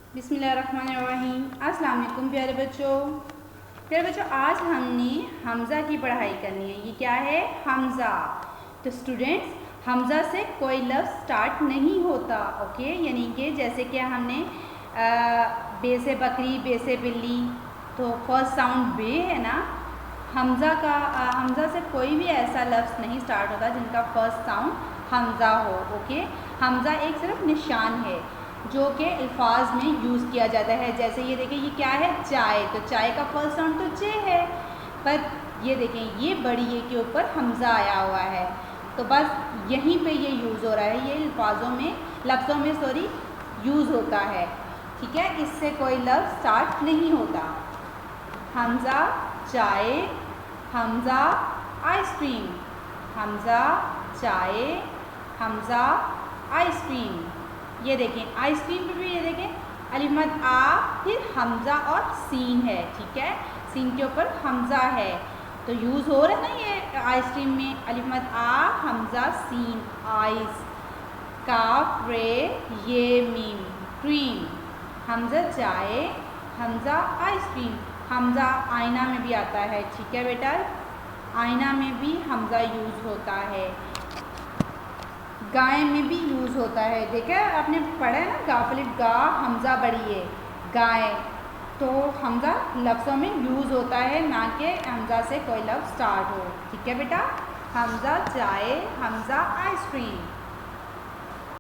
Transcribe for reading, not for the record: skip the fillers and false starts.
बिस्मिल्लाहिर्रहमानिर्रहीम। अस्सलाम वालेकुम प्यारे बच्चों, आज हमने हमज़ा की पढ़ाई करनी है। ये क्या है? हमज़ा। तो स्टूडेंट्स, हमज़ा से कोई लफ्ज़ स्टार्ट नहीं होता। ओके, यानी कि जैसे कि हमने बे से बकरी, बे से बिल्ली, तो फर्स्ट साउंड बे है ना। हमज़ा से कोई भी ऐसा लफ्ज़ नहीं स्टार्ट होता जिनका फर्स्ट साउंड हमज़ा हो। ओके, हमज़ा एक सिर्फ निशान है जो कि अल्फाज में यूज़ किया जाता है। जैसे ये देखें, ये क्या है? चाय। तो चाय का फर्स्ट साउंड तो चे है, पर ये देखें ये बड़ी ए के ऊपर हमज़ा आया हुआ है, तो बस यहीं पे ये यूज़ हो रहा है। ये लफ्ज़ों में यूज़ होता है। ठीक है, इससे कोई लफ्ज़ स्टार्ट नहीं होता। हमज़ा चाय, हमज़ा आइसक्रीम, हमज़ा चाय, हमज़ा आइसक्रीम। ये देखें आइसक्रीम पे भी ये देखें अलिफ मद आ, फिर हमज़ा और सीन है। ठीक है, सीन के ऊपर हमज़ा है, तो यूज़ हो रहा है ना ये आइसक्रीम में। अलिफ मद आ, हमज़ा सीन, आइस, काफ रे ये मीम, क्रीम। हमज़ा चाय, हमज़ा आइसक्रीम। हमज़ा आईना में भी आता है। ठीक है बेटा, आईना में भी हमज़ा यूज़ होता है। गाय में भी यूज़ होता है। देखा आपने पढ़ा है ना, गाफिल गा हमज़ा बड़ी है, गाय। तो हमज़ा लफ्ज़ों में यूज़ होता है, ना कि हमज़ा से कोई लफ्ज़ स्टार्ट हो। ठीक है बेटा, हमज़ा चाय, हमज़ा आइसक्रीम।